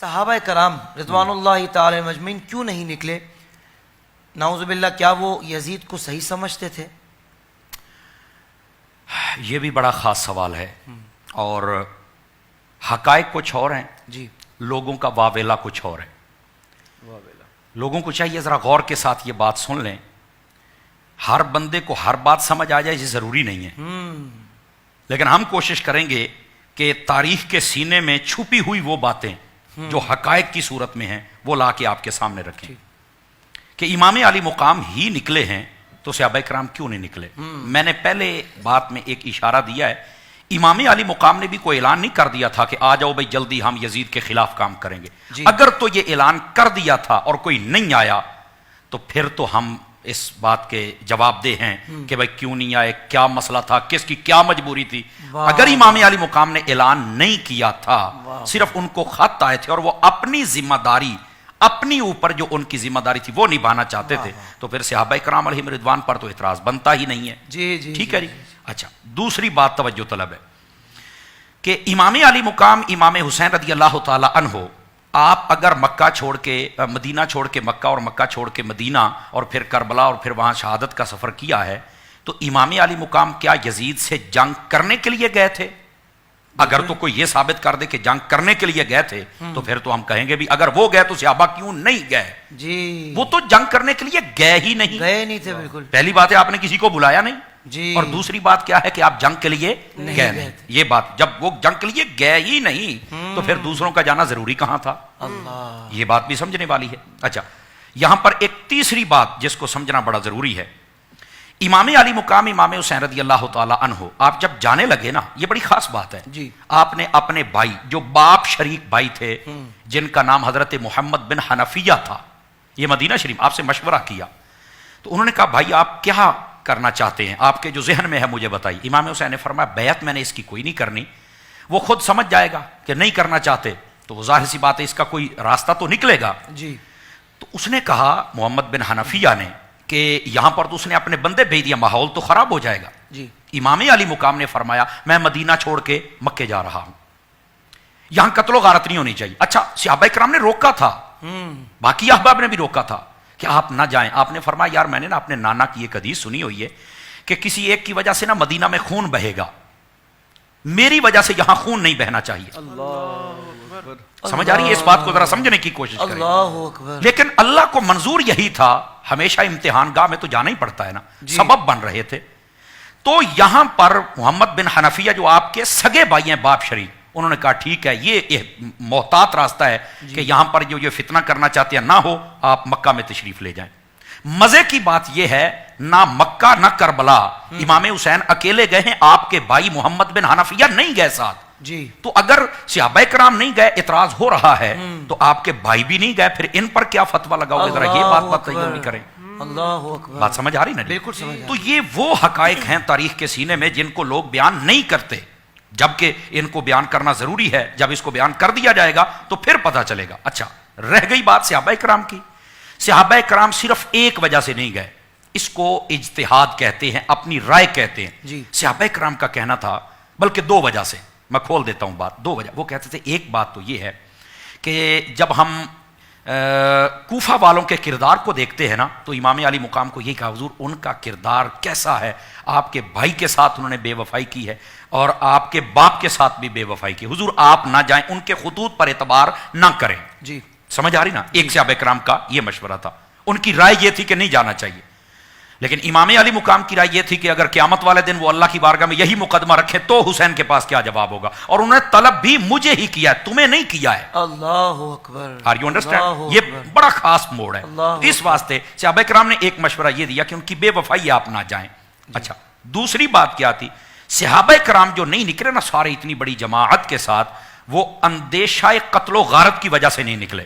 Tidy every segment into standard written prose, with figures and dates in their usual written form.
صحابہ کرام رضوان اللہ تعالی مجمعین کیوں نہیں نکلے؟ نعوذ باللہ کیا وہ یزید کو صحیح سمجھتے تھے؟ یہ بھی بڑا خاص سوال ہے، اور حقائق کچھ اور ہیں جی، لوگوں کا واویلا کچھ اور ہے۔ لوگوں کو چاہیے ذرا غور کے ساتھ یہ بات سن لیں، ہر بندے کو ہر بات سمجھ آ جائے یہ ضروری نہیں ہے، لیکن ہم کوشش کریں گے کہ تاریخ کے سینے میں چھپی ہوئی وہ باتیں جو حقائق کی صورت میں ہیں وہ لا کے آپ کے سامنے رکھیں کہ امام علی مقام ہی نکلے ہیں تو صحابہ کرام کیوں نہیں نکلے۔ میں نے پہلے بات میں ایک اشارہ دیا ہے، امام علی مقام نے بھی کوئی اعلان نہیں کر دیا تھا کہ آ جاؤ بھائی جلدی ہم یزید کے خلاف کام کریں گے جی۔ اگر تو یہ اعلان کر دیا تھا اور کوئی نہیں آیا تو پھر تو ہم اس بات کے جواب دہ ہیں کہ بھائی کیوں نہیں آئے، کیا مسئلہ تھا، کس کی کیا مجبوری تھی۔ اگر امام علی مقام نے اعلان نہیں کیا تھا، صرف ان کو خط آئے تھے اور وہ اپنی ذمہ داری اپنی اوپر جو ان کی ذمہ داری تھی وہ نبھانا چاہتے تھے، تو پھر صحابہ کرام علیہم رضوان پر تو اعتراض بنتا ہی نہیں ہے۔ جی ٹھیک ہے جی۔ اچھا، دوسری بات توجہ طلب ہے کہ امام علی مقام امام حسین رضی اللہ تعالی عنہ، آپ اگر مکہ چھوڑ کے مدینہ چھوڑ کے مکہ اور مکہ چھوڑ کے مدینہ اور پھر کربلا اور پھر وہاں شہادت کا سفر کیا ہے، تو امام علی مقام کیا یزید سے جنگ کرنے کے لیے گئے تھے؟ اگر تو کوئی یہ ثابت کر دے کہ جنگ کرنے کے لیے گئے تھے تو پھر تو ہم کہیں گے بھی اگر وہ گئے تو صحابہ کیوں نہیں گئے؟ جی، وہ تو جنگ کرنے کے لیے گئے ہی نہیں تھے بالکل۔ پہلی بات ہے آپ نے کسی کو بلایا نہیں جی، اور دوسری بات کیا ہے کہ آپ جنگ کے لیے گئے نہیں۔ یہ بات جب وہ جنگ کے لیے گئے ہی نہیں تو پھر دوسروں کا جانا ضروری کہاں تھا؟ اللہ، یہ بات بھی سمجھنے والی ہے۔ اچھا، یہاں پر ایک تیسری بات جس کو سمجھنا بڑا ضروری ہے، امام علی مقام امام حسین رضی اللہ تعالی عنہ آپ جب جانے لگے نا، یہ بڑی خاص بات ہے جی، آپ نے اپنے بھائی جو باپ شریک بھائی تھے جن کا نام حضرت محمد بن حنفیہ تھا، یہ مدینہ شریف آپ سے مشورہ کیا تو انہوں نے کہا بھائی آپ کیا کرنا چاہتے ہیں، آپ کے جو ذہن میں ہے مجھے بتائیے۔ امام حسین نے فرمایا بیعت میں نے اس کی کوئی نہیں کرنی، وہ خود سمجھ جائے گا کہ نہیں کرنا چاہتے تو وہ ظاہر سی بات ہے اس کا کوئی راستہ تو نکلے گا جی۔ تو اس نے کہا محمد بن حنفیہ نے کہ یہاں پر تو اس نے اپنے بندے بھیج دیا، ماحول تو خراب ہو جائے گا جی۔ امام علی مقام نے فرمایا میں مدینہ چھوڑ کے مکے جا رہا ہوں، یہاں قتل و غارت نہیں ہونی چاہیے۔ اچھا، صحابہ کرام نے روکا تھا، باقی احباب نے بھی روکا تھا کہ آپ نہ جائیں۔ آپ نے فرمایا یار میں نے نا اپنے نانا کی ایک حدیث سنی ہوئی ہے کہ کسی ایک کی وجہ سے نا مدینہ میں خون بہے گا، میری وجہ سے یہاں خون نہیں بہنا چاہیے۔ سمجھ آ رہی ہے؟ اس بات کو ذرا سمجھنے کی کوشش کریں۔ اللہ اکبر۔ لیکن اللہ کو منظور یہی تھا، ہمیشہ امتحان گاہ میں تو جانا ہی پڑتا ہے نا، سبب بن رہے تھے۔ تو یہاں پر محمد بن حنفیہ جو آپ کے سگے بھائی ہیں باپ شریک، انہوں نے کہا ٹھیک ہے یہ محتاط راستہ ہے کہ یہاں پر جو یہ فتنہ کرنا چاہتے ہیں نہ ہو، آپ مکہ میں تشریف لے جائیں۔ مزے کی بات یہ ہے نہ مکہ نہ کربلا امام حسین اکیلے گئے ہیں، آپ کے بھائی محمد بن حنفیہ نہیں گئے ساتھ جی۔ تو اگر صحابہ کرام نہیں گئے، اعتراض ہو رہا ہے تو آپ کے بھائی بھی نہیں گئے، پھر ان پر کیا فتویٰ لگاؤ گے؟ ذرا یہ بات بتائیے کریں۔ اللہ اکبر۔ بات سمجھ آ رہی نا؟ بالکل سمجھ۔ تو یہ وہ حقائق ہیں تاریخ کے سینے میں جن کو لوگ بیان نہیں کرتے، جبکہ ان کو بیان کرنا ضروری ہے۔ جب اس کو بیان کر دیا جائے گا تو پھر پتہ چلے گا۔ اچھا، رہ گئی بات صحابہ کرام کی۔ صحابہ کرام صرف ایک وجہ سے نہیں گئے، اس کو اجتہاد کہتے ہیں، اپنی رائے کہتے ہیں جی۔ صحابہ کرام کا کہنا تھا، بلکہ دو وجہ سے میں کھول دیتا ہوں بات، دو وجہ وہ کہتے تھے۔ ایک بات تو یہ ہے کہ جب ہم کوفہ والوں کے کردار کو دیکھتے ہیں نا تو امام علی مقام کو یہی کہا حضور ان کا کردار کیسا ہے، آپ کے بھائی کے ساتھ انہوں نے بے وفائی کی ہے اور آپ کے باپ کے ساتھ بھی بے وفائی کی، حضور آپ نہ جائیں، ان کے خطوط پر اعتبار نہ کریں۔ جی، سمجھ آ رہی نا؟ ایک صحابہ کرام کا یہ مشورہ تھا، ان کی رائے یہ تھی کہ نہیں جانا چاہیے۔ لیکن امام علی مقام کی رائے یہ تھی کہ اگر قیامت والے دن وہ اللہ کی بارگاہ میں یہی مقدمہ رکھے تو حسین کے پاس کیا جواب ہوگا، اور انہوں نے طلب بھی مجھے ہی کیا ہے، تمہیں نہیں کیا ہے۔ اللہ اکبر۔ Are you understand? یہ بڑا خاص موڑ ہے۔ اس واسطے صحابہ کرام نے ایک مشورہ یہ دیا کہ ان کی بے وفائی آپ نہ جائیں۔ اچھا، دوسری بات کیا تھی؟ صحابہ کرام جو نہیں نکلے نا سارے اتنی بڑی جماعت کے ساتھ، وہ اندیشہ قتل و غارت کی وجہ سے نہیں نکلے۔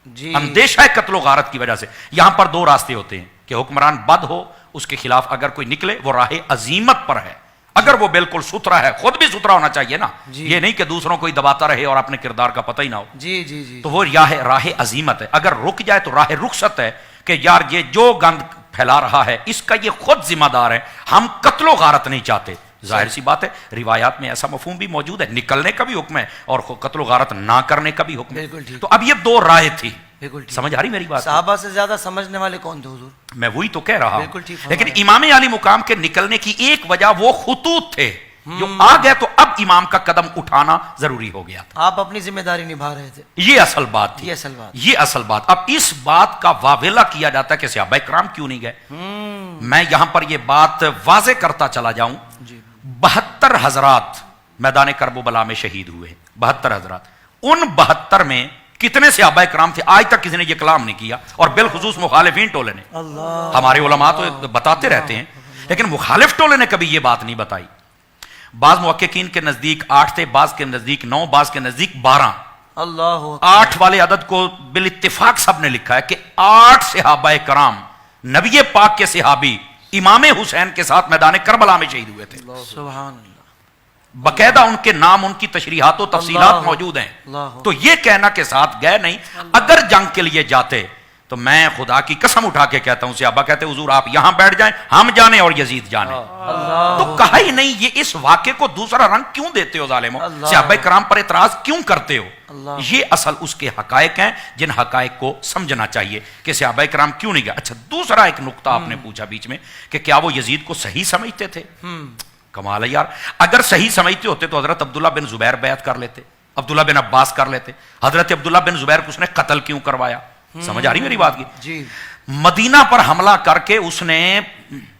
جی، اندیشہ قتل و غارت کی وجہ سے۔ یہاں پر دو راستے ہوتے ہیں کہ حکمران بد ہو، اس کے خلاف اگر کوئی نکلے وہ راہ عزیمت پر ہے، اگر وہ بالکل ستھرا ہے، خود بھی ستھرا ہونا چاہیے نا، یہ نہیں کہ دوسروں کو ہی دباتا رہے اور اپنے کردار کا پتہ ہی نہ ہو۔ جی جی جی، تو وہ راہ عزیمت ہے۔ اگر رک جائے تو راہ رخصت ہے کہ یار یہ جو گند پھیلا رہا ہے اس کا یہ خود ذمہ دار ہے، ہم قتل و غارت نہیں چاہتے، ظاہر سی بات ہے روایات میں ایسا مفہوم بھی موجود ہے، نکلنے کا بھی حکم ہے اور قتل و غارت نہ کرنے کا بھی حکم ہے. بالکل ٹھیک. تو اب یہ دو رائے تھی. بالکل ٹھیک. سمجھ آ رہی میری بات؟ صحابہ سے زیادہ سمجھنے والے کون تھے حضور؟ میں وہی تو کہہ رہا بالکل ہوں. ٹھیک. لیکن امام علی مقام کے نکلنے کی ایک وجہ وہ خطوط تھے جو آ گئے تو اب امام کا قدم اٹھانا ضروری ہو گیا تھا. آپ اپنی ذمہ داری نبھا رہے تھے. یہ اصل بات تھی. یہ اصل بات. یہ اصل بات. اب اس بات کا واویلا کیا جاتا ہے کہ صحابہ کرام کیوں نہیں گئے. میں یہاں پر یہ بات واضح کرتا چلا جاؤں. 72 حضرات میدان کرب و بلا میں شہید ہوئے. 72 حضرات. ان 72 میں کتنے صحابہ کرام تھے آج تک کسی نے یہ کلام نہیں کیا، اور بالخصوص مخالفین ٹولے نے. ہمارے علماء تو بتاتے رہتے ہیں لیکن مخالف ٹولے نے کبھی یہ بات نہیں بتائی. بعض محققین کے نزدیک 8 تھے، بعض کے نزدیک 9، بعض کے نزدیک 12. اللہ 8 والے عدد کو بالاتفاق سب نے لکھا ہے کہ 8 صحابہ کرام نبی پاک کے صحابی امام حسین کے ساتھ میدان کربلا میں شہید ہوئے تھے. سبحان اللہ. باقاعدہ ان کے نام، ان کی تشریحات و تفصیلات موجود ہیں. تو یہ کہنا کہ ساتھ گئے نہیں. اگر جنگ کے لیے جاتے تو میں خدا کی قسم اٹھا کے کہتا ہوں صحابہ کہتے حضور آپ یہاں بیٹھ جائیں، ہم جانے اور یزید جانے. تو کہا ہی نہیں. یہ اس واقعے کو دوسرا رنگ کیوں دیتے ہو ظالموں؟ صحابہ کرام پر اعتراض کیوں کرتے ہو؟ یہ اصل اس کے حقائق ہیں جن حقائق کو سمجھنا چاہیے کہ صحابہ کرام کیوں نہیں گئے. اچھا دوسرا ایک نقطہ آپ نے پوچھا بیچ میں کہ کیا وہ یزید کو صحیح سمجھتے تھے؟ کمال ہے یار. اگر صحیح سمجھتے ہوتے تو حضرت عبداللہ بن زبیر بیعت کر لیتے، عبداللہ بن عباس کر لیتے. حضرت عبداللہ بن زبیر کو اس نے قتل کیوں کروایا؟ سمجھ آ رہی میری بات کی؟ جی. مدینہ پر حملہ کر کے اس نے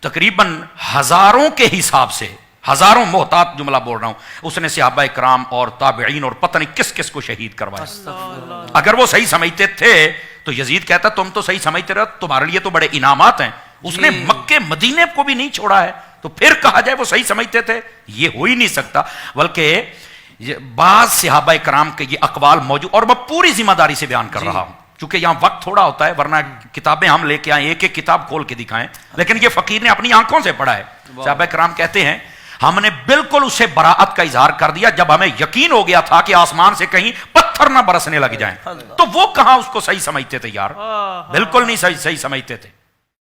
تقریباً ہزاروں کے حساب سے، ہزاروں محتاط جملہ بول رہا ہوں، اس نے صحابہ کرام اور تابعین اور پتہ نہیں کس کس کو شہید کروایا. اگر وہ صحیح سمجھتے تھے تو یزید کہتا تم تو صحیح سمجھتے رہو، تمہارے لیے تو بڑے انعامات ہیں. اس نے مکے مدینے کو بھی نہیں چھوڑا ہے تو پھر کہا جائے وہ صحیح سمجھتے تھے؟ یہ ہو ہی نہیں سکتا. بلکہ بعض صحابہ کرام کے یہ اقوال موجود، اور میں پوری ذمہ داری سے بیان کر رہا ہوں چونکہ یہاں وقت تھوڑا ہوتا ہے، ورنہ کتابیں ہم لے کے آئیں ایک ایک کتاب کھول کے دکھائیں، لیکن یہ فقیر نے اپنی آنکھوں سے پڑھا ہے. صحابہ کرام کہتے ہیں ہم نے بالکل اسے براعت کا اظہار کر دیا جب ہمیں یقین ہو گیا تھا کہ آسمان سے کہیں پتھر نہ برسنے لگ جائیں. تو وہ کہاں اس کو صحیح سمجھتے تھے یار؟ بالکل نہیں صحیح سمجھتے تھے.